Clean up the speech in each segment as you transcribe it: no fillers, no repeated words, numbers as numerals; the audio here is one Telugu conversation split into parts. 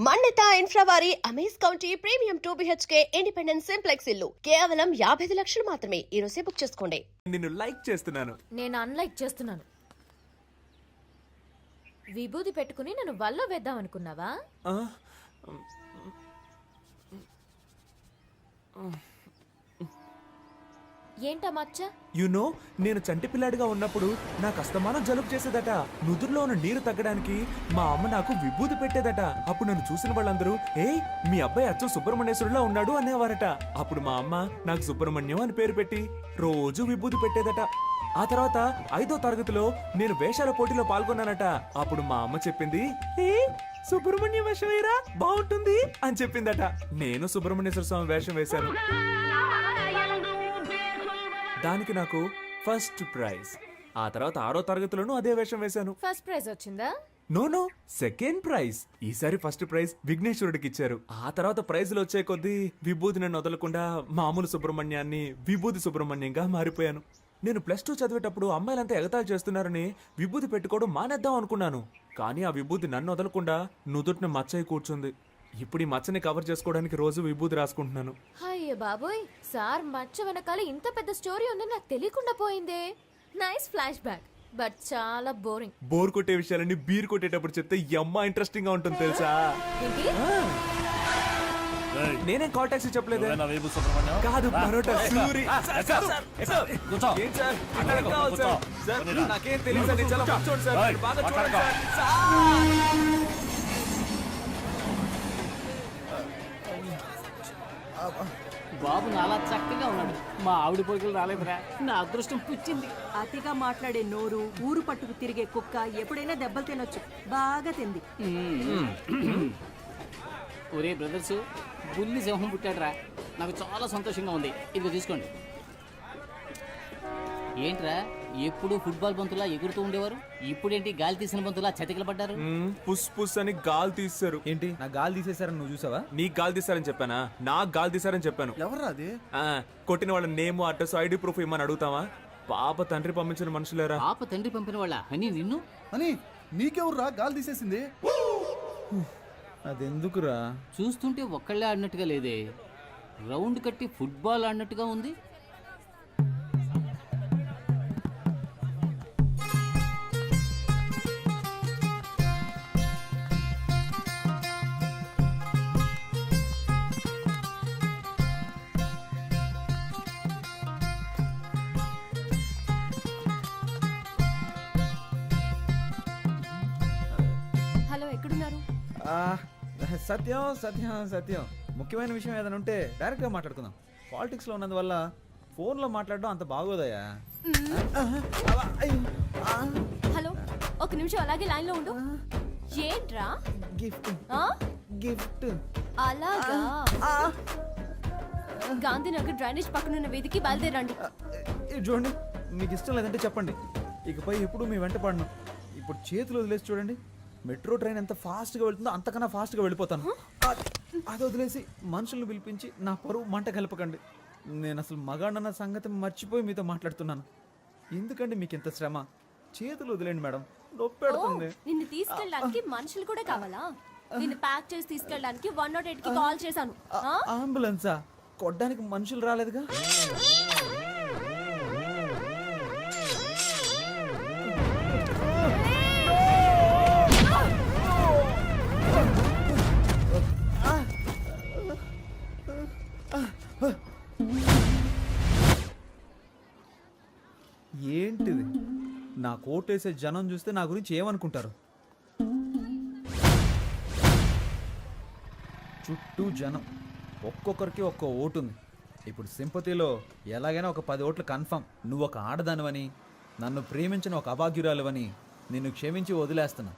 మన్నిత ఇన్ఫ్రా వారి amaze county premium 2 BHK independent simplex ఇల్లు కేవలం 55 లక్షలు మాత్రమే. ఈ రోజే బుక్ చేసుకోండి. నిన్ను లైక్ చేస్తున్నాను. నేను అన్లైక్ చేస్తున్నాను. విభూది పెట్టుకుని నన్ను వల్ల వేద్దాం అనుకున్నావా? ఏంటా మచ్చ? నేను చంటి పిల్లాడిగా ఉన్నప్పుడు నాకు అస్తమానం జలుబు చేసేదట. నుదురులో ఉన్న నీరు తగ్గడానికి మా అమ్మ నాకు విభూది పెట్టేదట. అప్పుడు నన్ను చూసిన వాళ్ళందరూ మీ అబ్బాయి అచ్చం సుబ్రహ్మణ్యేశ్వరులా ఉన్నాడు అనేవారట. అప్పుడు మా అమ్మ నాకు సుబ్రహ్మణ్యం అని పేరు పెట్టి రోజు విభూది పెట్టేదట. ఆ తర్వాత 5వ తరగతిలో నేను వేషాల పోటీలో పాల్గొన్నానట. అప్పుడు మా అమ్మ చెప్పింది, సుబ్రహ్మణ్యం వేషం వేయరా బాగుంటుంది అని చెప్పిందట. నేను సుబ్రహ్మణ్యేశ్వర స్వామి వేషం వేశాను. దానికి నాకు ఫస్ట్ ప్రైజ్. ఆ తర్వాత 6వ తరగతిలోనూ అదే వేషం వేశాను. ఫస్ట్ ప్రైజ్ వచ్చిందా? No second prize. ఈసారి ఫస్ట్ ప్రైజ్ విఘ్నేశ్వరుడికి ఇచ్చారు. ఆ తర్వాత ప్రైజులు వచ్చే కొద్దీ విభూది నన్ను వదలకుండా మామూలు సుబ్రహ్మణ్యాన్ని విభూది సుబ్రహ్మణ్యంగా మారిపోయాను. నేను +2 చదివేటప్పుడు అమ్మాయిలంతా ఎగతాళి చేస్తున్నారని విభూది పెట్టుకోవడం మానేద్దాం అనుకున్నాను. కానీ ఆ విభూది నన్ను వదలకుండా నుదుటిన మచ్చయి కూర్చుంది. ఇప్పుడు ఈ మచ్చని కవర్ చేసుకోవడానికి రోజు విభూది రాసుకుంటున్నాను. అయ్యో బాబోయ్, సార్ మచ్చ వెనకాల ఇంత పెద్ద స్టోరీ ఉందని నాకు తెలియకుండా పోయిందే. నైస్ ఫ్లాష్ బ్యాక్, బట్ చాలా బోరింగ్. బోర్ కొట్టే విషయాలన్నీ బీర్ కొట్టేటప్పుడు చెప్తే అమ్మ ఇంట్రెస్టింగ్ గా ఉంటుంది తెలుసా? నేనేం కాల్ టాక్సీ చెప్పలేదు. కాదు, పరోటా సూరి. నాకేం తెలియదు, చాలా మంచోడు సార్, బాగా చూడండి సార్. బాబు నాలా చక్కగా ఉన్నాడు. మా ఆవిడ పొరుగులు రాలేదురా, నా అదృష్టం పుచ్చింది. అతిగా మాట్లాడే నోరు, ఊరు పట్టుకు తిరిగే కుక్క ఎప్పుడైనా దెబ్బలు తినొచ్చు. బాగా తింది. ఒరే బ్రదర్స్, బుల్లి సింహం పుట్టాడురా. నాకు చాలా సంతోషంగా ఉంది. ఇదిగో తీసుకోండి. ఏంట్రా, ఎప్పుడు ఫుట్బాల్ బంతులా ఎగురుతూ ఉండేవారు, ఇప్పుడేంటి గాలి తీసిన బంతులా చతికిల పడ్డారు? పుస్ పుస్ అని గాలి తీశారు. ఏంటి, నా గాలి తీసేశారని నువ్వు చూసావా? నీకు గాలి తీశారని చెప్పానా? నాకు గాలి తీశారని చెప్పాను. ఎవరు అది? కొట్టిన వాళ్ళ నేమ్, అడ్రస్, ఐడి ప్రూఫ్ ఇమ్మని అడుగుతావా? పాప తండ్రి పంపించిన మనుషులేరా. పాప తండ్రి పంపిన వాళ్ళ అని నిన్ను అని నీకెవర్రా గాలి తీసేసింది? అదెందుకురా? చూస్తుంటే ఒక్కళ్ళే ఆడినట్టుగా లేదే, రౌండ్ కట్టి ఫుట్బాల్ ఆడినట్టుగా ఉంది. హలో, ఎక్కడున్నారు? సత్యం సత్యం సత్యం, ముఖ్యమైన విషయం ఏదైనా ఉంటే డైరెక్ట్ గా మాట్లాడుకుందాం. పాలిటిక్స్ లో ఉన్నందువల్ల ఫోన్ లో మాట్లాడడం అంత బాగోదయ్యా. హలో, ఒక నిమిషం అలాగే లైన్ లో ఉండు. ఏంట్రా? Gift gift. అలాగా, గాంధీనగర్ డ్రైనేజ్ పక్కనున్న వీధికి బయలుదేరండి. చూడండి, మీకు ఇష్టం లేదంటే చెప్పండి, ఇకపై ఎప్పుడు మీ వెంట పడను. ఇప్పుడు చేతులు వదిలేసి చూడండి, మెట్రో ట్రైన్ ఎంత ఫాస్ట్గా వెళ్తుందో అంతకన్నా ఫాస్ట్గా వెళ్ళిపోతాను. అది వదిలేసి మనుషులను పిలిపించి నా పరువు మంట కలపకండి. నేను అసలు మగాడన్న సంగతి మర్చిపోయి మీతో మాట్లాడుతున్నాను. ఎందుకండి మీకు ఇంత శ్రమ? చేతులు వదిలేండి మేడం, నొప్పి పెడుతుంది. నిన్ను తీసుకెళ్ళడానికి మనుషులు కూడా కావాలా? నిన్ను ప్యాక్ చేసి తీసుకెళ్ళడానికి 108 కి కాల్ చేశాను. అంబులెన్సా? కొట్టడానికి మనుషులు రాలేదుగా. ఏంటిది? నా కోటేసే జనం చూస్తే నా గురించి ఏమనుకుంటారు? చుట్టూ జనం, ఒక్కొక్కరికి ఒక్కో ఓటుంది. ఇప్పుడు సింపతిలో ఎలాగైనా ఒక 10 ఓట్లు కన్ఫర్మ్. నువ్వు ఒక ఆడదానివని, నన్ను ప్రేమించిన ఒక అభాగ్యురాలువని నిన్ను క్షమించి వదిలేస్తున్నా.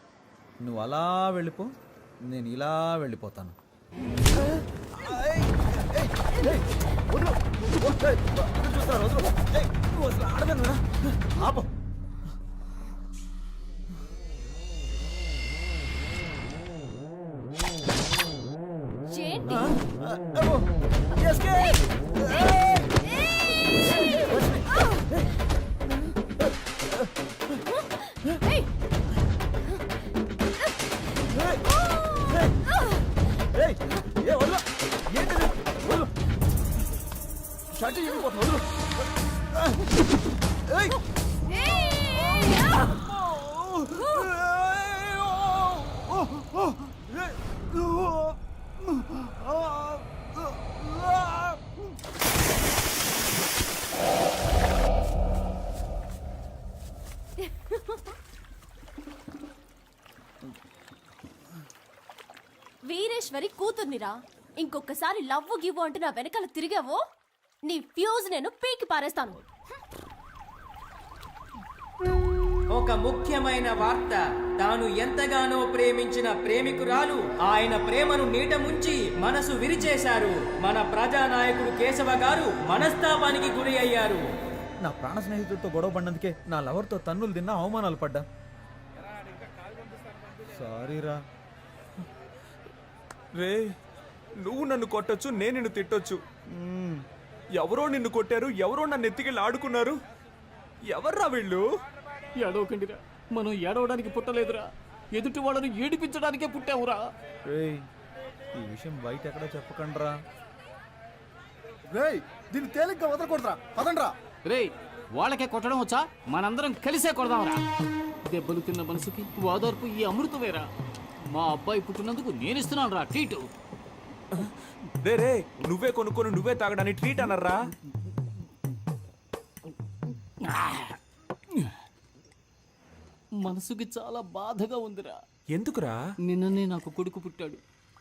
నువ్వు అలా వెళ్ళిపో, నేను ఇలా వెళ్ళిపోతాను. ఏంటి? ఏ వదలు. ఏంటిది? వదలు. షర్ట్ ఎగిరిపోతుంది, వదలు. ఏయ్. వీరేశ్వరి కూతుర్నిరా ఇంకొకసారి లవ్వు గివ్వు అంటూ నా వెనకాల తిరిగావో నీ ఫ్యూజ్ నేను పీకి పారేస్తాను. ఒక ముఖ్యమైన వార్త. తాను ఎంతగానో ప్రేమించిన ప్రేమికురాలు ఆయన ప్రేమను నీట ముంచి మనసు విరిచేశారు. మన ప్రజానాయకుడు కేశవ గారు మనస్తాపానికి గురి అయ్యారు. నా ప్రాణ స్నేహితుడితో గొడవ పడినందుకే నా లవర్తో తన్నులు తిన్నా, అవమానాలు పడ్డా. సారీరా. రే నువ్వు నన్ను కొట్టొచ్చు, నేను నిన్ను తిట్టొచ్చు. ఎవరో నిన్ను కొట్టారు, ఎవరో నన్ను ఎత్తికెళ్ళి ఆడుకున్నారు. ఎవర్రా వీళ్ళు? ఏడవకండిరా, మనం ఏడవడానికి పుట్టలేదురా, ఎదుటి వాళ్ళను ఏడిపించడానికే పుట్టామురా. రేయ్, ఈ విషయం బయట ఎక్కడ చెప్పకండ్రా. దీన్ని తేలిగ్గా వదలకూడదురా, పదండ్రా. రేయ్, వాళ్ళకే కొట్టడం వచ్చా? మనందరం కలిసే కొడదాంరా. దెబ్బలు తిన్న మనసుకి ఓదార్పు ఈ అమృతమేరా. మా అబ్బాయి పుట్టినందుకు నేను ఇస్తున్నాను రా ట్రీటు. రే రే నువ్వే కొనుక్కొని నువ్వే తాగడానికి ట్రీట్ అనర్రా. మనసుకి చాలా బాధగా ఉందిరా. ఎందుకురా? నిన్ననే నాకు కొడుకు పుట్టాడు.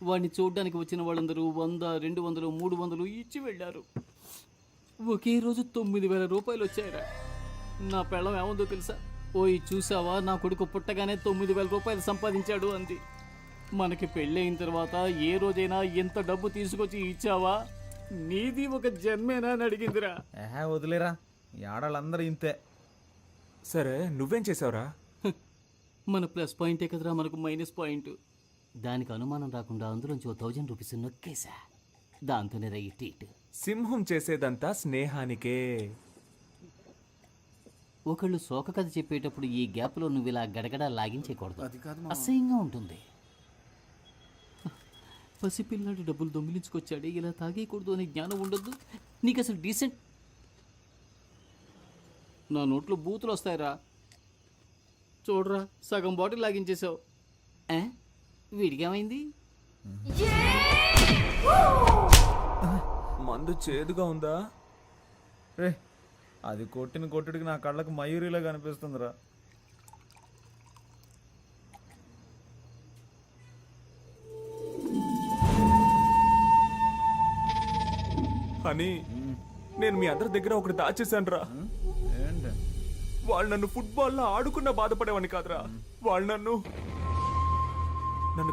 వాడిని చూడ్డానికి వచ్చిన వాళ్ళందరూ 100, 200, 300 ఇచ్చి వెళ్ళారు. ఒకే రోజు 9,000 రూపాయలు వచ్చాయిరా. నా పెళ్ళం ఏముందో తెలుసా? ఓయ్ చూసావా, నా కొడుకు పుట్టగానే 9,000 రూపాయలు సంపాదించాడు అంది. మనకి పెళ్ళయిన తర్వాత ఏ రోజైనా ఎంత డబ్బు తీసుకొచ్చి ఇచ్చావా? నీది ఒక జన్మేనా అని అడిగిందిరా. వదిలేరా, ఈ ఆడాళ్ళందరూ ఇంతే. సరే నువ్వేం చేసావురా? మన ప్లస్ పాయింటే కదరా మనకు మైనస్ పాయింట్. దానికి అనుమానం రాకుండా అందులోంచి 1000 రూపీస్ నొక్కేసా. దాంతోనే రయ్యి ట్రీట్. సింహం చేసేదంతా స్నేహానికే. ఒకళ్ళు శోక కథ చెప్పేటప్పుడు ఈ గ్యాప్లో నువ్వు ఇలా గడగడ లాగించేయకూడదు, అసహ్యంగా ఉంటుంది. పసిపిల్లాడు డబ్బులు దొంగిలించుకొచ్చాడే, ఇలా తాగేయకూడదు అనే జ్ఞానం ఉండొద్దు నీకు అసలు. డీసెంట్. నా నోట్లో బూతులు వస్తాయిరా. చూడరా, సగం బాటిల్ లాగించేసావు. వీడికేమైంది? మందు చేదుగా ఉందా? రే, అది కొట్టిన కొట్టుడికి నా కళ్ళకు మయూరిలా కనిపిస్తుందిరా. అని నేను మీ అందరి దగ్గర ఒకటి దాచేశాను రా. ఏంటి? వాళ్ళు నన్ను ఫుట్బాల్లో ఆడుకున్న బాధపడేవాడిని కాదురా. వాళ్ళు నన్ను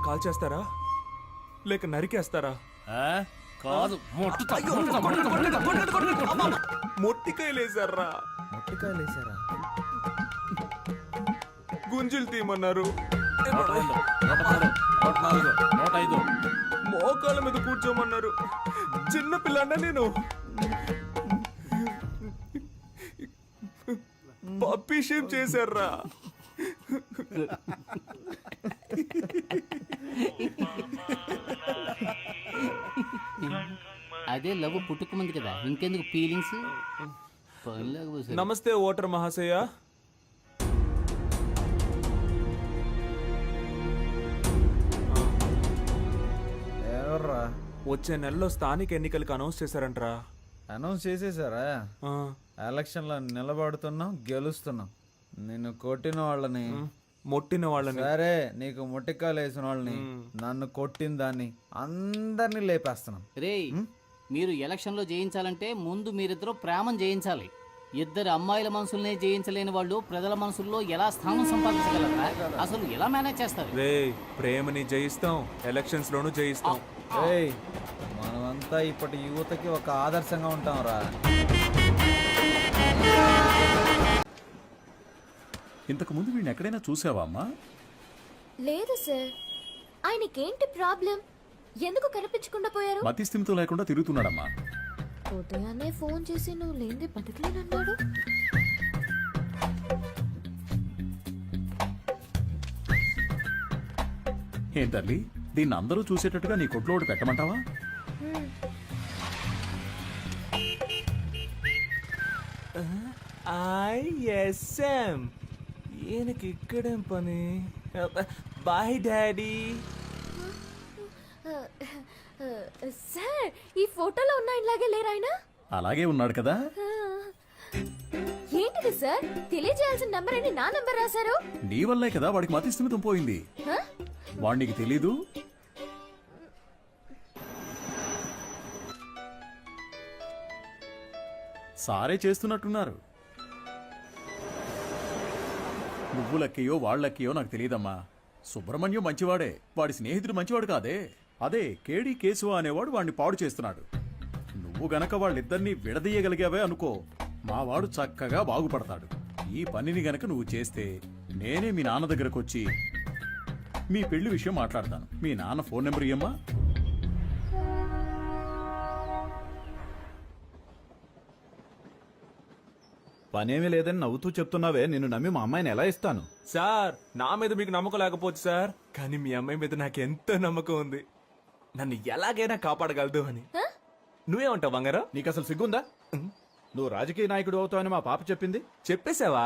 కాల్ చేస్తారా లేక నరికేస్తారా? కాదు, మొట్టికాయలేసారా? మొట్టికాయలేసారా? గుంజులు తీయమన్నారు. 105. మోకాళ్ళ మీద కూర్చోమన్నారు. చిన్న పిల్లన్న నేను. పప్పీ షేప్ చేశారా? అదే లవ్ పుట్టుకమంది కదా, ఇంకెందుకు ఫీలింగ్స్? నమస్తే ఓటర్ మహాశయ. ఎవర్రా? వచ్చే నెలలో స్థానిక ఎన్నికలకు అనౌన్స్ చేశారంట్రా. అనౌన్స్ చేసేసారా? ఆ, ఎలక్షన్లో నిలబడుతున్నాం, గెలుస్తున్నాం. నిన్ను కొట్టిన వాళ్ళని, మొట్టిన వాళ్ళని. సరే నీకు ముట్టికాయలు వేసిన వాళ్ళని, నన్ను కొట్టిన దాన్ని అందరినీ లేపేస్తున్నాం. రేయ్, మీరు ఎలక్షన్లో జయించాలంటే ముందు మీరిద్దరూ ప్రేమను జయించాలి. ఇద్దరు అమ్మాయిల మనసుల్నే జయించలేని వాళ్ళు ప్రజల మనసుల్లో ఎలా స్థానం సంపాదించగలరా? అసలు ఎలా మేనేజ్ చేస్తారు? రే, ప్రేమని జయిస్తాం, ఎలక్షన్స్ లోను జయిస్తాం. ఏయ్, మనమంతా ఇప్పటి యువతకి ఒక ఆదర్శంగా ఉంటాం రా. ఇంతకు ముందు వీడిని ఎక్కడైనా చూసావా అమ్మా? లేదు సార్. ఆయనకేంటి ప్రాబ్లం? ఎందుకు కనిపించకుండా పోయారు? మతి స్థిమితం లేకుండా తిరుగుతున్నాడమ్మా. ఉదయాన్నే ఫోన్ చేసి నువ్వు లేనిది బతకలేనన్నాడు. ఏంటల్లి, దీన్ని అందరూ చూసేటట్టుగా నీ కొట్లో ఒకటి పెట్టమంటావా? ఐఎస్ఎం ఈయనకి ఇక్కడేం పని? Bye daddy. సార్ ఈ ఫోటోలో ఉన్న ఇలాగే లేరాయన? అలాగే ఉన్నాడు కదా. ఏంటిది సార్, తెలియజేయాల్సిన నంబర్ అని నా నంబర్ రాశారు? నీ వల్లే కదా వాడికి మతిస్థిమితం పోయింది. హ? వాడికి తెలీదు. సారే చేస్తున్నట్టున్నారు. నువ్వు లక్కయో వాళ్ళక్కయో నాకు తెలియదమ్మా. సుబ్రహ్మణ్యం మంచివాడే, వాడి స్నేహితుడు మంచివాడు కాదే. అదే కేడి కేశవ అనేవాడు వాడిని పాడు చేస్తున్నాడు. నువ్వు గనక వాళ్ళిద్దరినీ విడదీయగలిగావే అనుకో, మావాడు చక్కగా బాగుపడతాడు. ఈ పనిని గనక నువ్వు చేస్తే నేనే మీ నాన్న దగ్గరకు వచ్చి మీ పెళ్లి విషయం మాట్లాడతాను. మీ నాన్న ఫోన్ నెంబర్ ఇయ్యమ్మా. పనేమీ లేదని నవ్వుతూ చెప్తున్నావే, నిన్ను నమ్మి మా అమ్మాయిని ఎలా ఇస్తాను? సార్, నా మీద మీకు నమ్మకం లేకపోవచ్చు సార్, కానీ మీ అమ్మాయి మీద నాకు ఎంతో నమ్మకం ఉంది. నన్ను ఎలాగైనా కాపాడగలదు అని. నువ్వేమంటావు బంగారం? నీకు అసలు సిగ్గుందా? నువ్వు రాజకీయ నాయకుడు అవుతావని మా పాప చెప్పింది. చెప్పేశావా?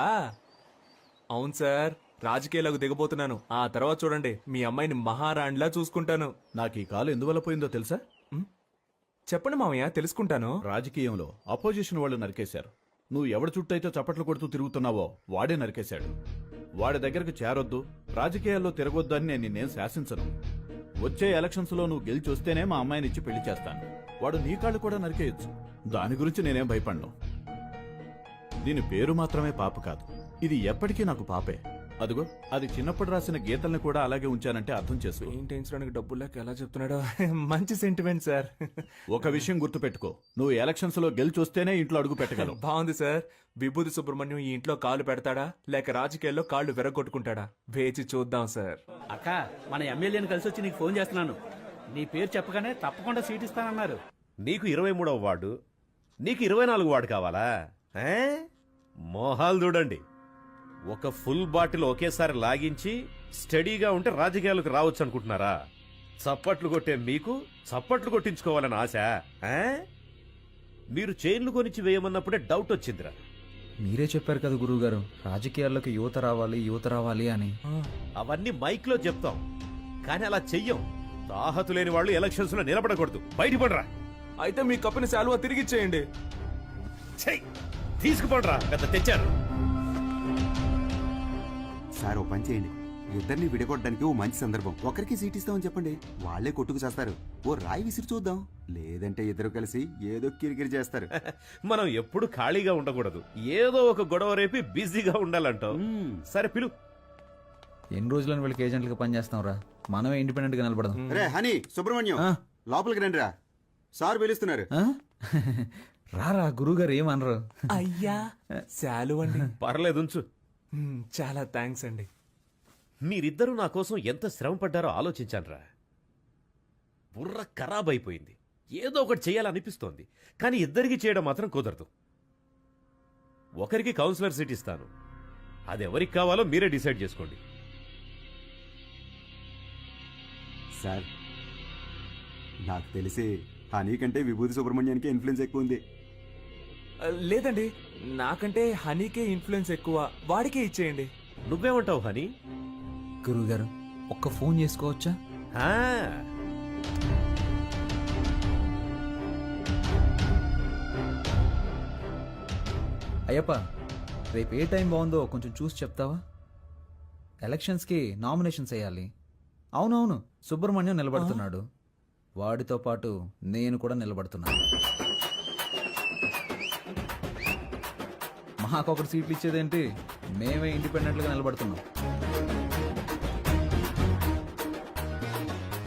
అవును సార్, రాజకీయాలకు దిగబోతున్నాను. ఆ తర్వాత చూడండి, మీ అమ్మాయిని మహారాణిలా చూసుకుంటాను. నాకు ఈ కాలు ఎందువల్ల పోయిందో తెలుసా? చెప్పండి మామయ్య, తెలుసుకుంటాను. రాజకీయంలో అపోజిషన్ వాళ్ళు నరికేశారు. నువ్వు ఎవడి చుట్టూ అయితే చప్పట్లు కొడుతూ తిరుగుతున్నావో వాడే నరికేశాడు. వాడి దగ్గరకు చేరొద్దు, రాజకీయాల్లో తిరగొద్దు అని నేను నిన్నేం శాసించను. వచ్చే ఎలక్షన్స్ లో నువ్వు గెలిచి వస్తేనే మా అమ్మాయిని ఇచ్చి పెళ్లి చేస్తాను. వాడు నీ కాళ్ళు కూడా నరికేయొచ్చు, దాని గురించి నేనేం భయపడను. దీని పేరు మాత్రమే పాప కాదు, ఇది ఎప్పటికీ నాకు పాపే. అదిగో అది చిన్నప్పుడు రాసిన గీతల్ని కూడా అలాగే ఉంచానంటే అర్థం చేసుకో. పెయింటించడానికి డబ్బులు లేక ఎలా చెప్తున్నాడో. మంచి సెంటిమెంట్ సార్. ఒక విషయం గుర్తుపెట్టుకో, నువ్వు ఎలక్షన్స్ లో గెలిచి వస్తేనే ఇంట్లో అడుగు పెట్టగలవు. బాగుంది సార్. విభూతి సుబ్రహ్మణ్యం ఈ ఇంట్లో కాలు పెడతాడా లేక రాజకీయాల్లో కాళ్ళు విరగొట్టుకుంటాడా? వేచి చూద్దాం సార్. అక్క, మన ఎమ్మెల్యేని కలిసి వచ్చి నీకు ఫోన్ చేస్తున్నాను. నీ పేరు చెప్పగానే తప్పకుండా సీట్ ఇస్తానన్నారు. నీకు 23వ వార్డు, నీకు 24 వార్డు కావాలా? మోహాలు చూడండి. ఒక ఫుల్ బాటిల్ ఒకేసారి లాగించి స్టడీగా ఉంటే రాజకీయాలకు రావచ్చు అనుకుంటున్నారా? చప్పట్లు కొట్టే మీకు చప్పట్లు కొట్టించుకోవాలని ఆశ? మీరు చైన్లు కొనిచ్చి వేయమన్నప్పుడే డౌట్ వచ్చిందిరా. మీరే చెప్పారు కదా గురువుగారు, రాజకీయాల్లోకి యువత రావాలి అని. అవన్నీ మైక్ లో చెప్తాం, కానీ అలా చెయ్యం. తాహతు లేని వాళ్ళు ఎలక్షన్స్ లో నిలబడకూడదు. బయటపడరా. అయితే మీ కప్పిన శాలువా తిరిగిచ్చేయండి. చెయ్యి తీసుకుపడరా, పెద్ద తెచ్చారు. సార్, ఓ పని చేయండి, ఇద్దరిని విడగొట్టడానికి ఓ మంచి సందర్భం. ఒకరికి సీట్ ఇస్తామని చెప్పండి, వాళ్లే కొట్టుకు చేస్తారు. ఓ రాయి విసిరి చూద్దాం, లేదంటే ఇద్దరు కలిసి ఏదో కిరికిరి చేస్తారు. మనం ఎప్పుడు ఖాళీగా ఉండకూడదు, ఏదో ఒక గొడవ రేపి బిజీగా ఉండాలంటావు. సరే పిలు. ఎన్ని రోజులని వీళ్ళకి ఏజెంట్లుగా పనిచేస్తాం రా, మనమే ఇండిపెండెంట్ గా నిలబడదాం. రే హనీ, సుబ్రహ్మణ్యం, లోపలికి రండి రా, సార్ పిలుస్తున్నారు. రారా, గురువుగారు ఏమనరు. అయ్యా శాలువండి. పర్లేదు ఉంచు. చాలా థ్యాంక్స్ అండి. మీరిద్దరూ నా కోసం ఎంత శ్రమ పడ్డారో ఆలోచించానురా. బుర్ర ఖరాబ్ అయిపోయింది. ఏదో ఒకటి చేయాలనిపిస్తోంది, కానీ ఇద్దరికి చేయడం మాత్రం కుదరదు. ఒకరికి కౌన్సిలర్ సీట్ ఇస్తాను, అది ఎవరికి కావాలో మీరే డిసైడ్ చేసుకోండి. సార్, నాకు తెలిసి హనీ కంటే విభూతి సుబ్రహ్మణ్యానికి ఇన్ఫ్లుయెన్స్ ఎక్కువ ఉంది. లేదండి, నాకంటే హనీకే ఇన్ఫ్లుయెన్స్ ఎక్కువ, వాడికే ఇచ్చేయండి. నువ్వేమంటావు హనీ? గురువుగారు, ఒక్క ఫోన్ చేసుకోవచ్చా? అయ్యప్ప, రేపు ఏ టైం బాగుందో కొంచెం చూసి చెప్తావా? ఎలక్షన్స్కి నామినేషన్స్ వేయాలి. అవునవును, సుబ్రహ్మణ్యం నిలబడుతున్నాడు, వాడితో పాటు నేను కూడా నిలబడుతున్నాను. మాకొకటి సీట్లు ఇచ్చేదేంటి, మేమే ఇండిపెండెంట్గా నిలబడుతున్నాం.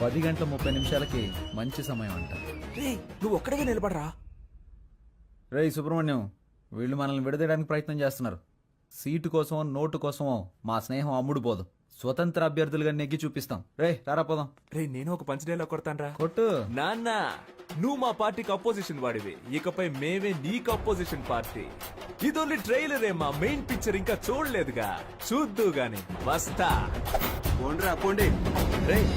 10:30 మంచి సమయం అంట. నువ్వు ఒక్కడిగా నిలబడరా. రేయ్ సుబ్రహ్మణ్యం, వీళ్ళు మనల్ని విడదీయడానికి ప్రయత్నం చేస్తున్నారు. సీటు కోసమో నోటు కోసమో మా స్నేహం అమ్ముడు పోదు. స్వతంత్ర అభ్యర్థులుగా నెగ్గి చూపిస్తాం. రే రారా పోదాం. రే, నేను ఒక పంచ్ డైలాగ్ కొడతాను. కొట్టు. నాన్న, నువ్వు మా పార్టీకి అపోజిషన్ వాడివి, ఇకపై మేమే నీకు అపోజిషన్ పార్టీ. ఇది ఓన్లీ ట్రైలరే, మా మెయిన్ పిక్చర్ ఇంకా చూడలేదుగా, చూద్దు గాని వస్తా. పోండ్రా పోండి. రేయ్,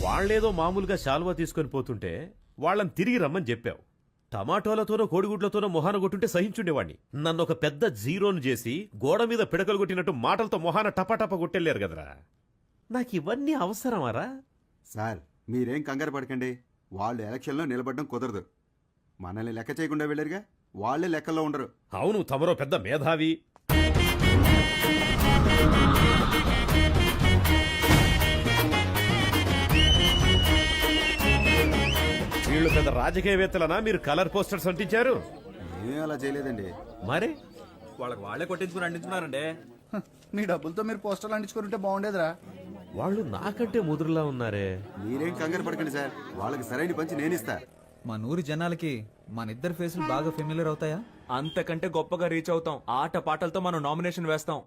వాళ్ళేదో మామూలుగా శాల్వా తీసుకొని పోతుంటే వాళ్ళని తిరిగి రమ్మని చెప్పావు. టమాటోలతోనో కోడిగుడ్లతోనో మొహాన కొట్టుంటే సహించుండేవాణ్ణి. నన్ను ఒక పెద్ద జీరోను చేసి గోడ మీద పిడకలు కొట్టినట్టు మాటలతో మొహాన టపాటప కొట్టెళ్ళారు కదరా. నాకు ఇవన్నీ అవసరమారా? సార్ మీరేం కంగారు పడకండి. వాళ్ళు ఎలక్షన్లో నిలబడడం కుదరదు. మనల్ని లెక్క చేయకుండా వెళ్ళారుగా, వాళ్ళే లెక్కల్లో ఉండరు. అవును, తమరో పెద్ద మేధావి. వీళ్ళు పెద్ద రాజకీయవేత్తలనా మీరు కలర్ పోస్టర్స్ అంటించారు? ఏం అలా చేయలేదండి. మరి వాళ్ళకి వాళ్ళే కొట్టించుకుని అందించున్నారండి. మీ డబ్బులతో మీరు పోస్టర్లు అంటించుకుంటే బాగుండేదిరా. వాళ్ళు నాకంటే ముదురులా ఉన్నారే. మీరేం కంగారు పడకండి సార్, వాళ్ళకి సరైన పంచి నేనిస్తా. మా నూరి జనాలకి మన ఇద్దరు ఫేసులు బాగా ఫెమిలియర్ అవుతాయా? అంతకంటే గొప్పగా రీచ్ అవుతాం. ఆట పాటలతో మనం నామినేషన్ వేస్తాం.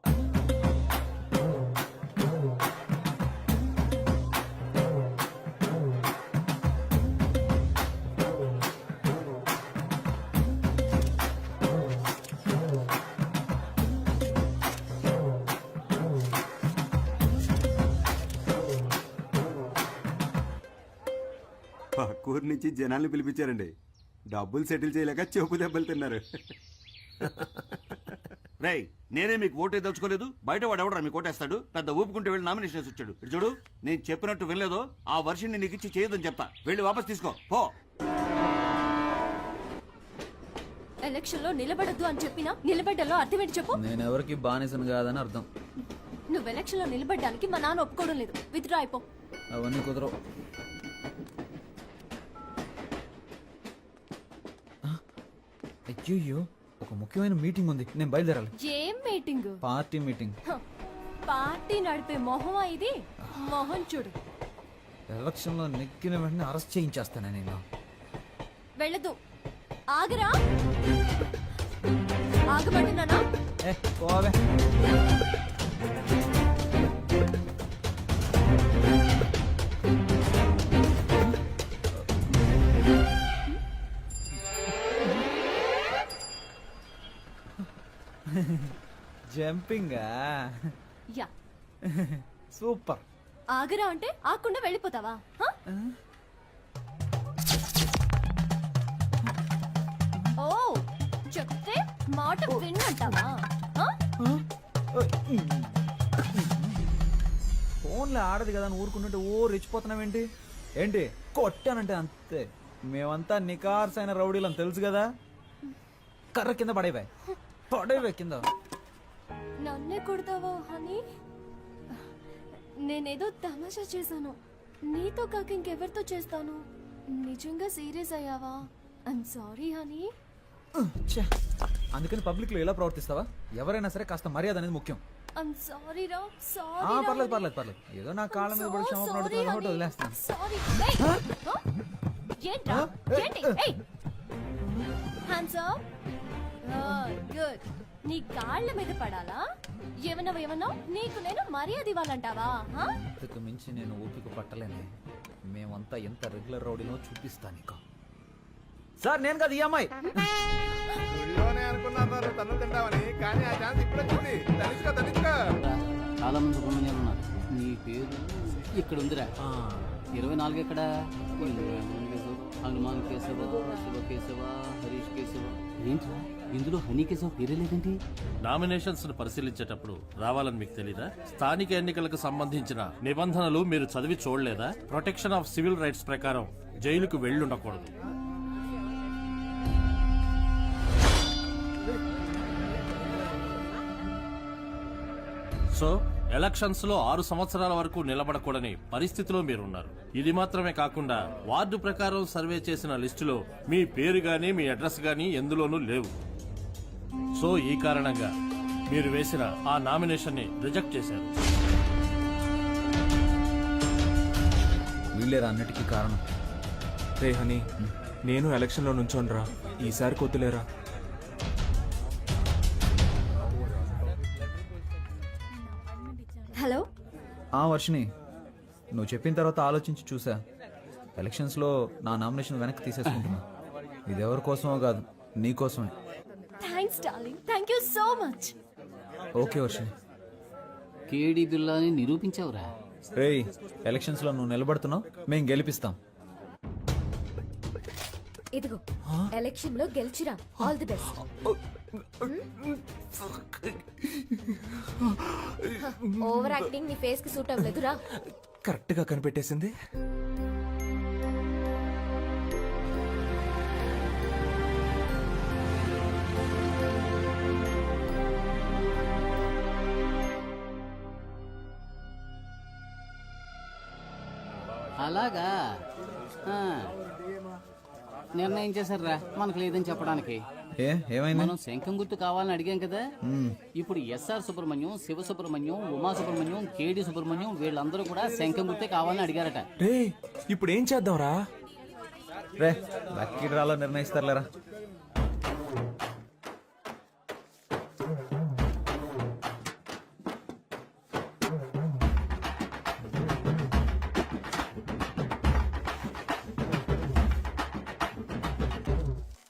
పక్కూరు నుంచి జనాల్ని పిలిపించారండి. డబ్బులు సెటిల్ చేయలేక చెవు దెబ్బలు తిన్నారు. రేయ్, నేనే మీకు ఓటే దలుచుకోలేదు. బయట వాడు ఎవడరా మీకు ఓటేస్తాడు? పెద్ద ఊపుకుంటే వెళ్ళి నామినేషన్ వచ్చాడు. ఇటు చూడు, నేను చెప్పినట్టు వినలేదో ఆ వర్షిని నీకు ఇచ్చి చేయదని చెప్తా. వెళ్ళి వాపస్ తీసుకో పో. ఎలక్షన్ లో నిలబడద్దు అని చెప్పినా నిలబడ్డలో అర్థం ఏంటి చెప్పు. నేను ఎవరికి బానిసను కాదని అర్థం. నువ్వు ఎలక్షన్ లో నిలబడ్డానికి మా నాన్న ఒప్పుకోవడం లేదు. విత్డ్రా అయిపో. అవన్నీ కుదరవు. అయ్యో, ఒక ముఖ్యమైన మీటింగ్ ఉంది, నేను బయలుదేరాలి. ఏం మీటింగ్? Party meeting. పార్టీ నడిపే మొహమా ఇది? మొహం చూడు. ఎలక్షన్ లో నెగ్గిన వెంటనే అరెస్ట్ చేయించేస్తాను నేను. వెళ్ళదు. ఆగరా. ఆగబడినానా? పోవే. జంపింగా? యా. సూపర్. ఆగరా అంటే ఆకుండా వెళ్ళిపోతావా? ఓ, చెప్తే మాట విన్నంటావా? ఫోన్లో ఆడదు కదా అని ఊరుకుంటుంటే ఓ రెచ్చిపోతున్నావేంటి? ఏంటి కొట్టానంటే అంతే. మేమంతా నికార్సైన రౌడీలని తెలుసు కదా. కర్ర కింద పడేవే కింద. నన్నే కొడతావా హనీ? నేనేదో తమాషా చేశాను. నీతో కాక ఇంకెవరితో చేస్తాను? నిజంగా సీరియస్ అయ్యావా? I'm sorry honey. అందుకని పబ్లిక్ లో ఎలా ప్రవర్తిస్తావా? ఎవరైనా సరే కాస్త మర్యాద అనేది ముఖ్యం. ఐమ్ సారీ రా. సారీ. పర్లేదు. ఏదో నా కాళ్ళ మీద పడి క్షమాపణ అడుగుతున్నా కాబట్టి వదిలేస్తాను. సారీ. ఏంట్రా? ఏంటి? ఏయ్, హ్యాండ్స్ అప్. గుడ్. నీ కాళ్ళ మీద పడాలా? ఏమన్నా నీకు నేను మర్యాద ఇవ్వాలంటావా? ఇంతకు మించి నేను ఓపిక పట్టలేనే. మేమంతా ఎంత రెగ్యులర్ రౌడీనో చూపిస్తా నీకు. సార్ నేను కదా ఈ అమ్మాయి. చాలా మంది సుబ్రహ్మణ్యాలు ఉన్నారు. నీ పేరు ఇక్కడ ఉందిరా. 24 ఎక్కడ? హనుమాన్ కేశవ, శివ కేశవ, హరీష్ కేశవ. ఏంట్రా ఇందులో హనీ కేశవ పేరే లేదేంటి? నామినేషన్స్ ను పరిశీలించేటప్పుడు రావాలని మీకు తెలీదా? స్థానిక ఎన్నికలకు సంబంధించిన నిబంధనలు మీరు చదివి చూడలేదా? ప్రొటెక్షన్ ఆఫ్ సివిల్ రైట్స్ ప్రకారం జైలుకు వెళ్ళుండకూడదు. సో ఎలక్షన్స్ లో 6 సంవత్సరాల వరకు నిలబడకూడని పరిస్థితిలో మీరున్నారు. ఇది మాత్రమే కాకుండా వార్డు ప్రకారం సర్వే చేసిన లిస్టులో మీ పేరు గానీ మీ అడ్రస్ గానీ ఎందులోనూ లేవు. సో ఈ కారణంగా మీరు వేసిన ఆ నామినేషన్ ని రిజెక్ట్ చేశారు. వీళ్ళేరా అన్నిటికీ కారణం. రే హనీ, నేను ఎలక్షన్ లో నుంచోనరా. ఈసారి కొద్దులేరా. హలో. వర్షిని, నువ్వు చెప్పిన తర్వాత ఆలోచించి చూసా. ఎలక్షన్స్లో నా నామినేషన్ వెనక్కి తీసేసుకుంటున్నా. ఇది ఎవరి కోసమో కాదు, నీ కోసమే. Thanks darling. Thank you so much. Okay Varshini. కేడి బిల్లాని నిరూపించావురా. రేయ్ ఎలక్షన్స్ లో నువ్వు నిలబడుతున్నావు, మేము గెలిపిస్తాం. ఇదిగో ఎలక్షన్ లో గెలిచిరా. All the best. Over acting నీ ఫేస్ కి సూట్ అవ్వలేదురా. కరెక్ట్ గా కనిపెట్టేసింది. అలాగా ఆ. నిర్ణయం చేశారా మనకు లేదని చెప్పడానికి. ఏమైంది? మనం శంఖం గుర్తు కావాలని అడిగాం కదా. ఇప్పుడు ఎస్ఆర్ సుబ్రహ్మణ్యం, శివ సుబ్రహ్మణ్యం, ఉమా సుబ్రహ్మణ్యం, కేడి సుబ్రహ్మణ్యం వీళ్ళందరూ కూడా శంఖం గుర్తే కావాలని అడిగారట. రే ఇప్పుడు ఏం చేద్దాంరా? రే లక్కీ డ్రాలో నిర్ణయిస్తారులేరా.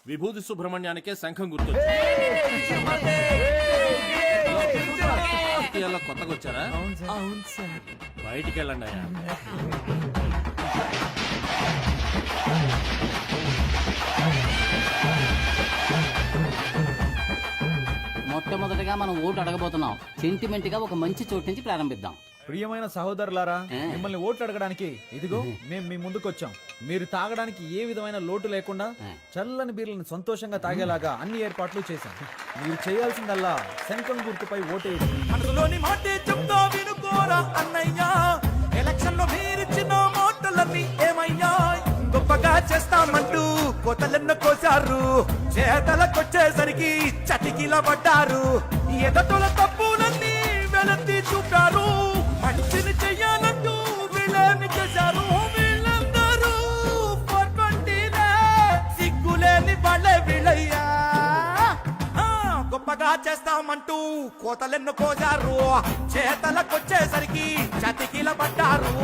విభూతి సుబ్రహ్మణ్యానికే శంఖం గుర్తు. కొత్తగా వచ్చారా? అవును సార్. బయటికి వెళ్ళండి అయ్యా. మొట్టమొదటిగా మనం ఓటు అడగబోతున్నాం. సెంటిమెంట్ గా ఒక మంచి చోటు నుంచి ప్రారంభిద్దాం. ప్రియమైన సహోదరులారా, మిమ్మల్ని ఓట్లు అడగడానికి ఇదిగో మేము మీ ముందుకు వచ్చాం. మీరు తాగడానికి ఏ విధమైన లోటు లేకుండా చల్లని బీర్లను సంతోషంగా తాగేలాగా అన్ని ఏర్పాట్లు చేశాం. మీరు చేయాల్సిందల్లా శంఖం గుర్తుపై ఓటేయండి. మనసులోని మాటే చెప్తా వినుకోరా అన్నయ్యా. ఎలక్షన్ లో మీరిచ్చిన మాటలన్నీ ఏమయ్యా? గొప్పగా చేస్తామంటూ కోతలెన్న కోసారు, చేతలకొచ్చేసరికి చటికిల పడ్డారు. ఎదటోల తప్పులన్నీ వెలత్తి చూపారు, మంచిని చెయ్యాలంటూ వీళ్ళని చేశారు. వీళ్ళందరూ 420 సిగ్గులేని వాళ్ళే వీళ్ళయ్యా. గొప్పగా చేస్తామంటూ కోతలెన్ను కోసారు, చేతలకొచ్చేసరికి చతికిల పడ్డారు.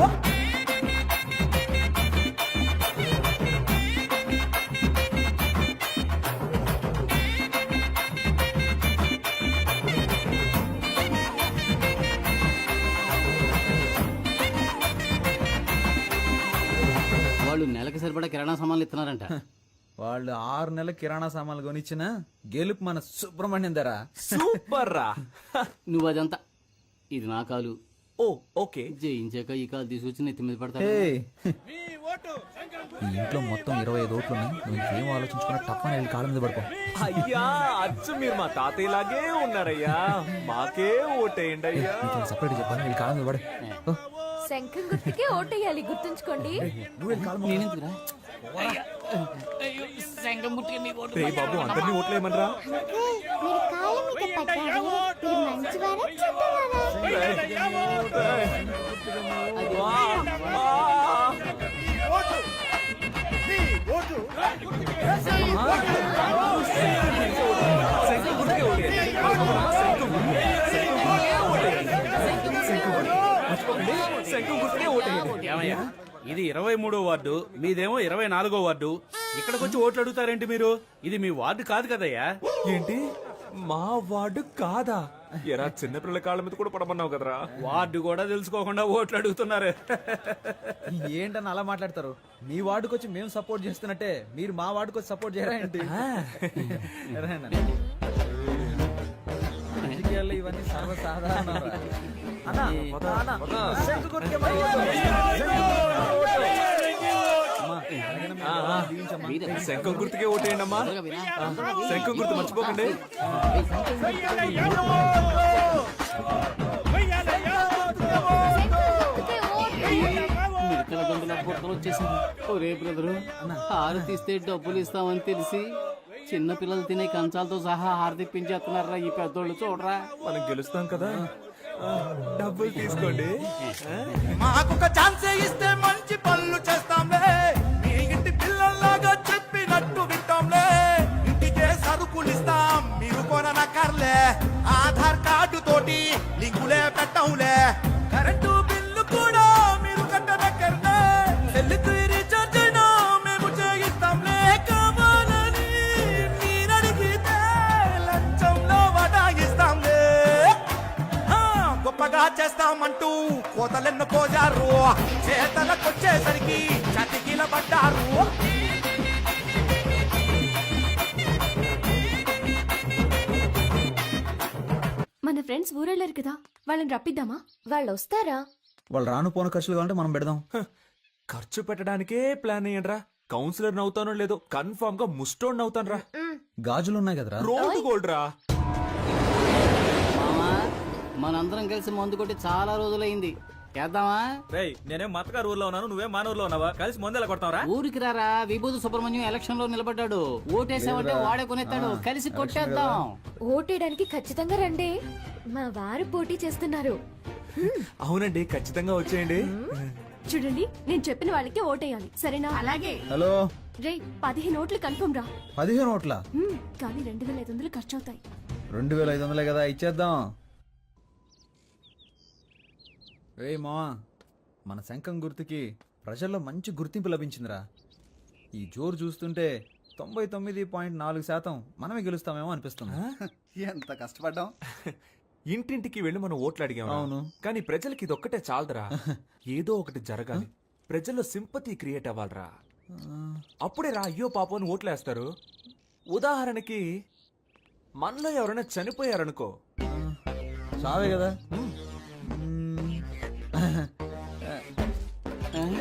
వాళ్ళు నెలకి సరిపడా కిరాణా సామాన్లు ఇస్తున్నారంట. వాళ్ళు 6 నెలల కిరాణా సామాన్లు కొనిచ్చిన గెలుపు మన సుబ్రహ్మణ్యం ధర. సూపర్ రా. నువ్వు అదంతా ఇది నా కాలు. ఓ ఓకే. జయించాక ఈ కాలు తీసుకొచ్చి నెత్తి మీద పడతా. ఈ ఇంట్లో మొత్తం 25 ఓట్లు ఉన్నాయి. నువ్వు ఇంకేం ఆలోచించుకున్నా తప్పని వెళ్ళి కాళ్ళ మీద పడుకో. అయ్యా అచ్చు మీరు మా తాతయ్యలాగే ఉన్నారయ్యా. మాకే ఓటేయండి అయ్యా. సపరేట్ చెప్పాను, వెళ్ళి కాళ్ళ మీద పడే. శంఖం గుర్తుకే ఓటేయాలి, గుర్తుంచుకోండి. నేనెందుకురా? శంఖం గుర్తుకే మీ ఓటు. రే బాబు అందరినీ ఓట్లేయమనరా. మీరు కాళ్ళ మీద పడ్డారు. మీరు మంచివారా చెడ్డవారా? ఏమయ్యా, ఇది 23వ వార్డు, మీదేమో 24వ వార్డు. ఇక్కడికి వచ్చి ఓట్లు అడుగుతారేంటి మీరు? ఇది మీ వార్డు కాదు కదయ్యా. ఏంటి మా వార్డు కాదా? ఎరా చిన్నపిల్లల కాళ్ళ మీద కూడా పడమన్నావు కదరా. వార్డు కూడా తెలుసుకోకుండా ఓట్లు అడుగుతున్నారు. ఏంటని అలా మాట్లాడతారు? మీ వార్డుకి వచ్చి మేము సపోర్ట్ చేస్తున్నట్టే మీరు మా వార్డుకి వచ్చి సపోర్ట్ చేయరా ఏంటి? రాజకీయాల్లో ఇవన్నీ సర్వసాధారణ. శంఖం గుర్తుకే ఓటేయండి అమ్మా. శంఖం గుర్తు మర్చిపోకండి. ఒరే బ్రదరు, హారతి ఇస్తే డబ్బులు ఇస్తామని తెలిసి చిన్న పిల్లలు తినే కంచాలతో సహా హారతి తెప్పించేస్తున్నారా ఈ పెద్దోళ్ళు. చూడరా, మనం గెలుస్తాం కదా. డబ్బులు తీసుకోండి. మాకొక ఛాన్స్ ఇస్తే మంచి పనులు చేస్తాంలే. మీ ఇంటి పిల్లల్లాగా చెప్పినట్టు వింటాంలే. ఇంటికే సరుకులు ఇస్తాం, మీరు కొననక్కర్లే. ఆధార్ కార్డు తోటి లింకులే పెట్టంలే. కరెంటు బిల్లు కూడా మీరు కట్టనక్కర్లే. సెల్లుకు రీఛార్జ్ అయినా మేము చేయిస్తాంలే. కావాలని మీరడిగితే లంచంలో వడాయిస్తాంలే. గొప్పగా చేస్తామంటూ కోతలెన్ను పోజారు చేతలకొచ్చేసరికి చతికిల పడ్డారు. మన ఫ్రెండ్స్ ఊరెళ్ళారు కదా, వాళ్ళని రప్పిద్దామా? వాళ్ళు వస్తారా? వాళ్ళు రాను పోను ఖర్చులు కావాలంటే మనం పెడదాం. ఖర్చు పెట్టడానికే ప్లాన్ అయ్యండ్రా. కౌన్సిలర్ నవ్వుతానో లేదో కన్ఫర్మ్ గా ముస్టోడ్ నవ్వుతాను రా. గాజులు ఉన్నాయి కదరా. రోడ్ గోల్డ్ రా. మామా మనందరం కలిసి మందు కొట్టి చాలా రోజులైంది, చేద్దామా? నేనేం మతగారు ఊర్లో ఉన్నాను, నువ్వేం మన ఊర్లో ఉన్నావా? కలిసి ముందెలా కొడతావరా? ఊరికి రారా, విభూతి సుబ్రహ్మణ్యం ఎలక్షన్ లో నిలబడ్డాడు. ఓటేసామంటే వాడే కొనేస్తాడు, కలిసి కొట్టేద్దాం. ఓటేయడానికి ఖచ్చితంగా రండి, మా వారు పోటీ చేస్తున్నారు. అవునండి, ఖచ్చితంగా వచ్చేయండి. చూడండి, నేను చెప్పిన వాళ్ళకి ఓటేయాలి, సరేనా? అలాగే. హలో రే 15 ఓట్లు కన్ఫర్మ్ రా. 15 ఓట్ల? కానీ 2500 ఖర్చు అవుతాయి. 2500 కదా, ఇచ్చేద్దాం. మా మన శంఖం గుర్తుకి ప్రజల్లో మంచి గుర్తింపు లభించిందిరా. ఈ జోరు చూస్తుంటే 99.4% మనమే గెలుస్తామేమో అనిపిస్తుంది. ఎంత కష్టపడ్డాం. ఇంటింటికి వెళ్ళి మనం ఓట్లు అడిగాం. అవును. కానీ ప్రజలకి ఇదొక్కటే చాలదురా. ఏదో ఒకటి జరగాలి, ప్రజల్లో సింపతి క్రియేట్ అవ్వాలరా. అప్పుడే రా అయ్యో పాపం అని ఓట్లేస్తారు. ఉదాహరణకి మనలో ఎవరైనా చనిపోయారనుకో, చావే కదా,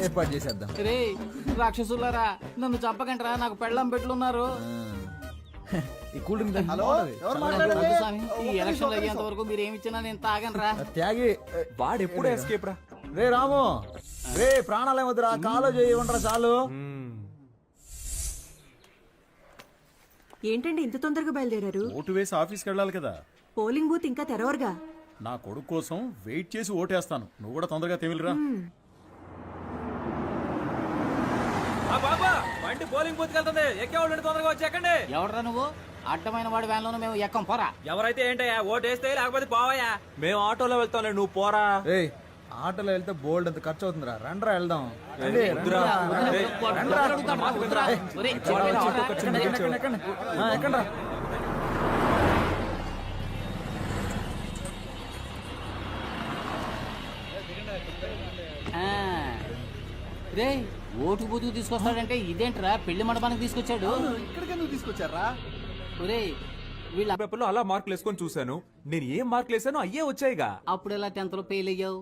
ఏర్పాటు చేసేద్దాం. రే రాక్షసులారా, నన్ను చంపకంటరా, నాకు పెళ్ళం పెట్లున్నారు. ఈ కూల్ డ్రింక్ తాగి. వద్దు స్వామి, ఈ ఎలక్షన్ అయ్యేంత వరకు మీరు ఏమి ఇచ్చినా నేను తాగనరా. త్యాగి వాడెప్పుడే ఎస్కేప్ రా. రే రాము, రే ప్రాణాలే వద్దురా, కాలో చేయి ఉండరా చాలు. ఏంటండి ఇంత తొందరగా బయలుదేరారు? ఓటు వేసి ఆఫీస్కి వెళ్ళాలి కదా. పోలింగ్ బూత్ ఇంకా తెరవరుగా. నా కొడుకు కోసం వెయిట్ చేసి ఓటేస్తాను, నువ్వు కూడా తొందరగా తెమిలిరా. బాబా బండి పోలింగ్ బూత్ వెళ్తుంది, ఎక్కేవాళ్ళు తొందరగా వచ్చి ఎక్కండి. ఎవడరా నువ్వు? అడ్డమైన వాడి వ్యాన్ లోనే మేము ఎక్కం, పోరా. ఎవరైతే ఏంటయ్యా, ఓటు వేస్తే లేకపోతే పోవయ్యా. మేము ఆటోలో వెళ్తాంలే, నువ్వు పోరా. ఆటోలో వెళ్తే బోల్డ్ అంత ఖర్చు అవుతుందిరా, రండ్రా వెళ్దాం. ఎక్కండ్రా. రే ఓటు బూతుకు తీసుకొస్తాడంటే ఇదేంట్రా, పెళ్లి మండపానికి తీసుకొచ్చాడు. ఇక్కడికే నువ్వు తీసుకొచ్చారా? ఒరే వీళ్ళ పేపర్లో అలా మార్కులు వేసుకొని చూశాను. నేను ఏం మార్కులు వేసానో అయ్యే వచ్చాయిగా. అప్పుడు ఎలా 10th లో ఫెయిల్ అయ్యావు?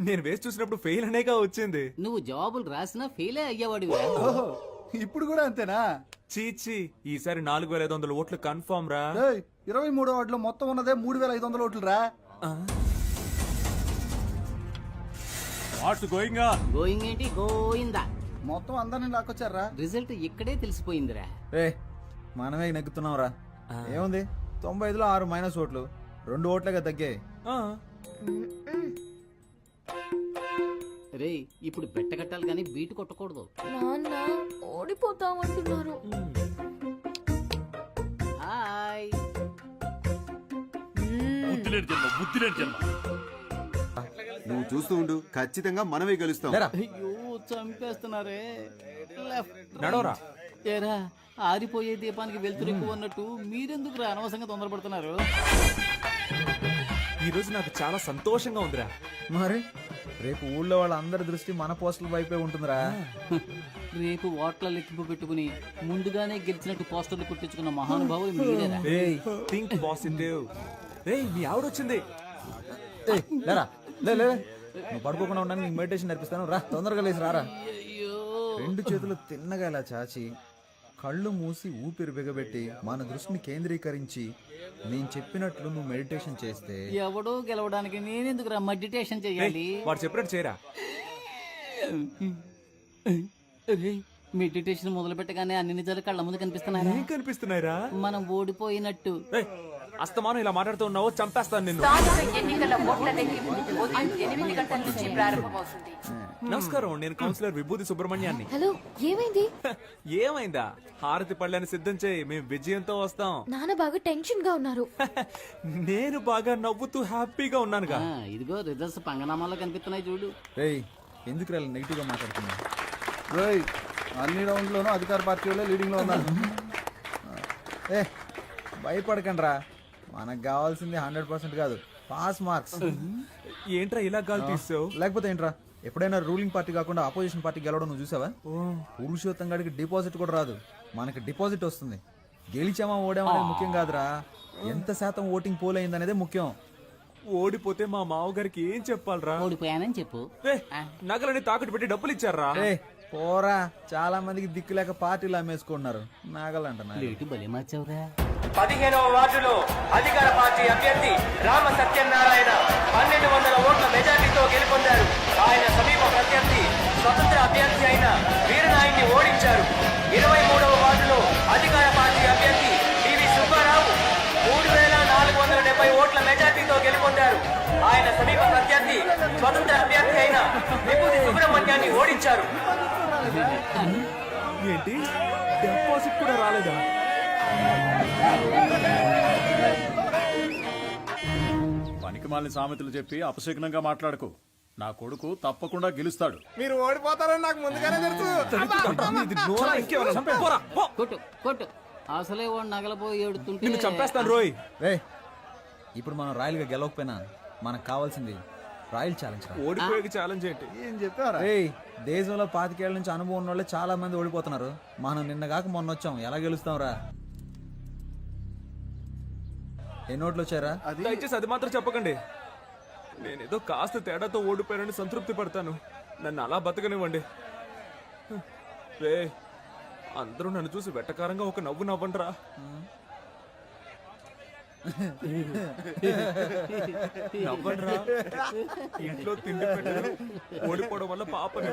నేను వేసి చూసినప్పుడు ఫెయిల్ అనేగా వచ్చింది. నువ్వు జవాబులు రాసినా ఫెయిలే అయ్యేవాడివి. ఇప్పుడు కూడా అంతేనా? చీచి, ఈసారి 4500 ఓట్లు కన్ఫర్మ్ రా. 23వ వార్డులో మొత్తం ఉన్నదే 3500 ఓట్లు రా. What's going on? గోయింగ్ ఏంటి, గోయిందా. మొత్తం అందరిని లాక్కొచ్చారా? రిజల్ట్ ఇక్కడే తెలిసిపోయిందిరా. మనమే నెగ్గుతున్నాం రా. ఏముంది, 95లో 6 మైనస్ ఓట్లు, 2 ఓట్లుగా తగ్గాయి. రే ఇప్పుడు బెట్ట కట్టాలి కానీ బీటు కొట్టకూడదు. నాన్న ఓడిపోతామంటున్నారు. హాయ్. నువ్వు చూస్తూ ఉండు, ఖచ్చితంగా మనమే గెలుస్తాం. అయ్యో చంపేస్తున్నారే. నడవరా. ఏరా ఆరిపోయే దీపానికి వెళ్తురు ఎక్కువ అన్నట్టు మీరెందుకు అనవసరంగా తొందరపడుతున్నారు? ఈ రోజు నాకు చాలా సంతోషంగా ఉందిరా. మరి రేపు ఊళ్ళో వాళ్ళందరి దృష్టి మన పోస్టుల వైపే ఉంటుందిరా. రేపు ఓట్ల లెక్కింపు పెట్టుకుని ముందుగానే గెలిచినట్టు పోస్టర్లు కుట్టించుకున్న మహానుభావులు మీరేరా. Think positive. రేయ్ మీ ఆవిడొచ్చింది. లేరా, లే నువ్వు పడుకోకుండా ఉండడానికి నీకు మెడిటేషన్ నేర్పిస్తాను రా. తొందరగా లేచి రారా. 2 చేతులు తిన్నగా ఇలా చాచి, కళ్ళు మూసి ఊపిరి బిగబెట్టి మన దృష్టిని కేంద్రీకరించి నేను చెప్పినట్లు నువ్వు మెడిటేషన్ చేస్తే ఎవడో గెలవడానికి నేనెందుకు మెడిటేషన్ చేయాలి? వాడు చెప్పినట్టు చేయరా. మెడిటేషన్ మొదలు పెట్టగానే అన్ని నిజాలు కళ్ళ ముందు కనిపిస్తున్నాయి. ఏం కనిపిస్తున్నాయిరా? మనం ఓడిపోయినట్టు. అస్తమానం ఇలా మాట్లాడుతూ ఉన్నావు, చంపేస్తాను నిన్ను. ఎన్నికల ఓట్ల లెక్కింపు ఉదయం 8 గంటల నుంచి ప్రారంభమవుతుంది. నమస్కారం, నేను కౌన్సిలర్ విభూతి సుబ్రహ్మణ్యాన్ని. హలో, ఏమైంది? ఏమైందా? హారతి పళ్ళని సిద్ధం చేయి, మేము విజయంతో వస్తాం. నాన్న బాగా టెన్షన్ గా ఉన్నారు. నేను బాగా నవ్వుతూ హ్యాపీగా ఉన్నానుగా. ఇదిగో రిజల్ట్స్ పంగనామాల్లో కనిపిస్తున్నాయి చూడు. ఎందుకు నెగిటివ్ గా మాట్లాడుతున్నా? అన్ని రౌండ్లోనూ అధికార పార్టీ వాళ్ళే లీడింగ్ లో ఉన్నారు. భయపడకండి రా, మనకు కావాల్సింది 100% కాదు, పాస్ మార్క్స్. ఏంట్రా ఇలా గాలి తీసావు? లేకపోతే ఏంట్రా, ఎప్పుడైనా రూలింగ్ పార్టీ కాకుండా ఆపోజిషన్ పార్టీ గెలవడం నువ్వు చూసావా? పురుషోత్తం గాడికి డిపాజిట్ కూడా రాదు, మనకి డిపాజిట్ వస్తుంది. గెలిచామా ఓడామా అనేది ముఖ్యం కాదురా, ఎంత శాతం ఓటింగ్ పోల్ అయింది అనేదే ముఖ్యం. ఓడిపోతే మా మావగారికి ఏం చెప్పాలరా? ఓడిపోయానని చెప్పు. నగలని తాకట్టు పెట్టి డబ్బులు ఇచ్చారా? పోరా, చాలా మందికి దిక్కు లేక పార్టీలు అమ్మేసుకుంటున్నారు. నాగలంట బలి మార్చావురా. 15వ వార్డులో అధికార పార్టీ అభ్యర్థి రామ సత్యనారాయణ 1200 ఓట్ల మెజార్టీతో గెలుపొందారు. ఆయన సమీప ప్రత్యర్థి స్వతంత్ర అభ్యర్థి అయిన వీరనాయుడిని ఓడించారు. 23వ వార్డులో అధికార పార్టీ అభ్యర్థి పివి సుబ్బారావు 3470 ఓట్ల మెజార్టీతో గెలుపొందారు. ఆయన సమీప ప్రత్యర్థి స్వతంత్ర అభ్యర్థి అయిన విభూతి సుబ్రహ్మణ్యాన్ని ఓడించారు. ఏంటి, డిపాజిట్ కూడా రాలేదా? పనికిమాలిన సామెతలు చెప్పి అపశకునంగా మాట్లాడకు. నా కొడుకు తప్పకుండా గెలుస్తాడు. మీరు ఓడిపోతారని నాకు ముందుగానే తెలుసు. కొట్టు కొట్టు. అసలే వాడు నగలపోయి ఏడుతుంటే నిన్ను చంపేస్తాను రోయ్. రే, ఇప్పుడు మనం రాయల్గా గెలవకపోయినా మనకు కావాల్సింది రాయల్ ఛాలెంజ్. ఓడిపోయే ఛాలెంజ్ ఏంటి? ఏం చెప్పారా? దేశంలో 25 ఏళ్ల నుంచి అనుభవం ఉన్న వాళ్ళే చాలా మంది ఓడిపోతున్నారు. మనం నిన్న కాక మొన్న వచ్చాం, ఎలా గెలుస్తాం రా? ఎన్ని ఓట్లు వచ్చారా? దయచేసి అది మాత్రం చెప్పకండి. నేనేదో కాస్త తేడాతో ఓడిపోయానని సంతృప్తి పడతాను. నన్ను అలా బతకనివ్వండి. రే, అందరూ నన్ను చూసి వెట్టకారంగా ఒక నవ్వు నవ్వండిరా. నవ్వండిరా. ఇంట్లో తిండి పెట్టరు, ఓడిపోవడం వల్ల పాపని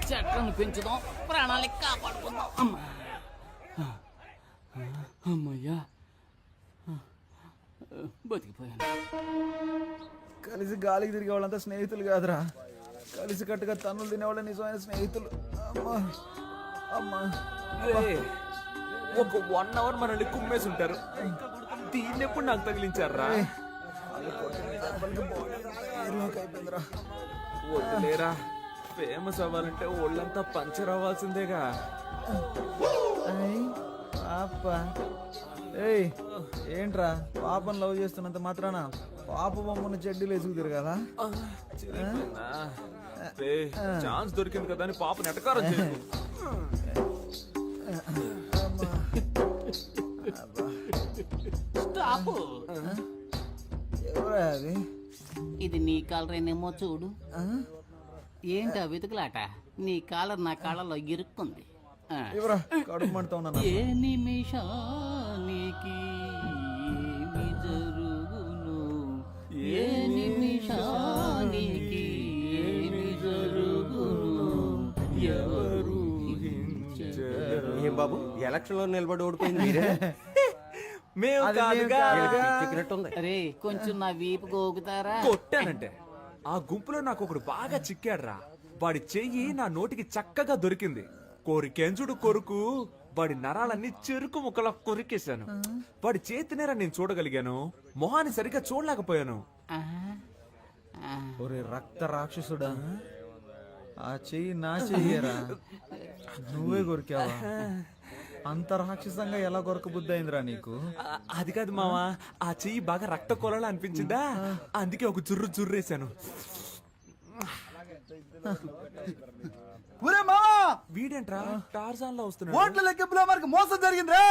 చెట్లను పెంచుదాం, ప్రాణాలకి కాపాడుకుందాం. అమ్మయ్యా, బతికిపోయాను. కలిసి గాలికి తిరిగే వాళ్ళంతా స్నేహితులు కాదురా, కలిసి కట్టుగా తన్నులు తినేవాళ్ళ నిజమైన స్నేహితులు. అమ్మా అమ్మా, ఒక 1 అవర్ మనల్ని కుమ్మేసి ఉంటారు. దీన్ని ఎప్పుడు నాకు తగిలించారా? వద్దులేరా, ఫేమస్ అవ్వాలంటే ఒళ్ళంతా పంచర్ అవ్వాల్సిందేగా. పాప, ఏంట్రా పాపను లవ్ చేస్తున్నంత మాత్రాన పాప బొమ్మను చెడ్డీలు వేసుకుతారు కదా? ఛాన్స్ దొరికింది కదా అని పాప నెటకారం చేయకు. స్టాప్. ఎవరా అది? ఇది నీ కాలరేనేమో చూడు. ఏంటా వెతుకులాట? నీ కాలర్ నా కాళ్ళలో ఇరుక్కుంది. ఎవరా కడుపు మంటతో ఉన్నా? ఏ నిమిషానికి ఏమి జరుగును, ఏ నిమిషానికి ఏమి జరుగును, ఎవరు ఊహించరు. ఏం బాబు, ఎలక్షన్ లో నిలబడి ఓడిపోయింది మీరే? మేము కాదుగా. అరే, కొంచెం నా వీపు గోగుతారా? కొట్టానంటే ఆ గుంపులో నాకు ఒకడు బాగా చిక్కాడ్రా. వాడి చెయ్యి నా నోటికి చక్కగా దొరికింది. కోరికెంచుడు కొరుకు వాడి నరాలన్నీ చెరుకు ముక్కలా కొరికేశాను. వాడి చేతినేరా నేను చూడగలిగాను, మొహాన్ని సరిగ్గా చూడలేకపోయాను. ఒరే రక్త రాక్షసుడా, ఆ చెయ్యి నా చెయ్యరా, నువ్వే కొరికావా? అంత రాక్షసంగా ఎలా కొరక బుద్ధి అయిందిరా నీకు? అది కాదు మావా, ఆ చెయ్యి బాగా రక్త కొలాలా అనిపించిందా, అందుకే ఒక జుర్రేసాను. వీడేంట్రా టార్జాన్ లో వస్తున్నాడు? ఓట్ల లెక్కింపులో మనకు మోసం జరిగిందిరా.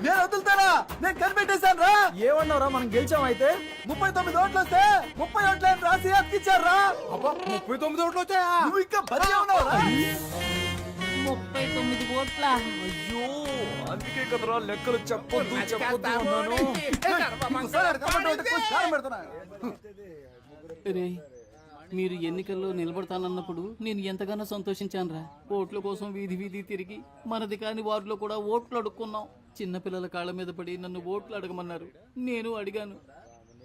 నేను వదులుతానా? నేను కనిపెట్టేశాను రా. ఏమన్నావురా? మనం గెలిచాం. అయితే 39 ఓట్లు వస్తే 30 ఓట్లని రాసి అతికిచ్చారా? 39 ఓట్లు వచ్చాయా? నువ్వు ఇంకా బతికే ఉన్నావురా? 39 ఓట్ల. అయ్యో, అందుకే కదరా లెక్కలు చెప్పొద్దు అన్నాను. రే, మీరు ఎన్నికల్లో నిలబడతానన్నప్పుడు నేను ఎంతగానో సంతోషించానురా. ఓట్ల కోసం వీధి వీధి తిరిగి మనది కాని వారిలో కూడా ఓట్లు అడుక్కున్నాం. చిన్నపిల్లల కాళ్ళ మీద పడి నన్ను ఓట్లు అడగమన్నారు, నేను అడిగాను.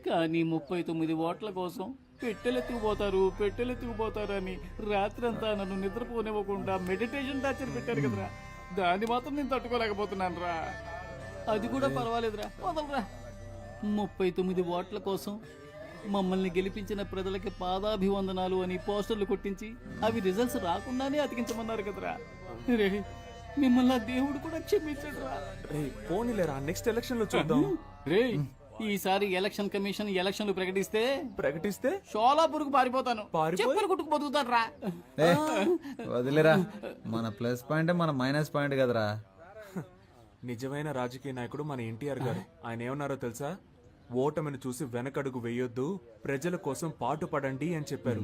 కానీ 39 ఓట్ల కోసం పెట్టెలెత్తుకుపోతారు అని రాత్రంతా నన్ను నిద్రపోనివ్వకుండా మెడిటేషన్ టార్చర్ పెట్టారు కదరా. దాన్ని మాత్రం నేను తట్టుకోలేకపోతున్నాను రా. అది కూడా పర్వాలేదురా, వదలరా. 39 ఓట్ల కోసం మమ్మల్ని గెలిపించిన ప్రజలకి పాదాభివందనాలు అని పోస్టర్లు కొట్టించి అవి రిజల్ట్స్ రాకుండానే అతికించమన్నారు కదరా. రే, మిమ్మల్ని ఆ దేవుడు కూడా క్షమించడు రా. పోనీలేరా, నెక్స్ట్ ఎలక్షన్ లో చూద్దాం. రే, ఈసారి ఎలక్షన్ కమిషన్ ఎలక్షన్లు ప్రకటిస్తే షోలాపూర్కు పారిపోతాను. చెప్పులు కుట్టుకు బతుకుతాను రా. వదిలేరా, మన ప్లస్ పాయింట్ మన మైనస్ పాయింట్ కదరా. నిజమైన రాజకీయ నాయకుడు మన ఎన్టీఆర్ గారు. ఆయన ఏమన్నారో తెలుసా? ఓటమిని చూసి వెనకడుగు వేయొద్దు, ప్రజల కోసం పాటుపడండి అని చెప్పారు.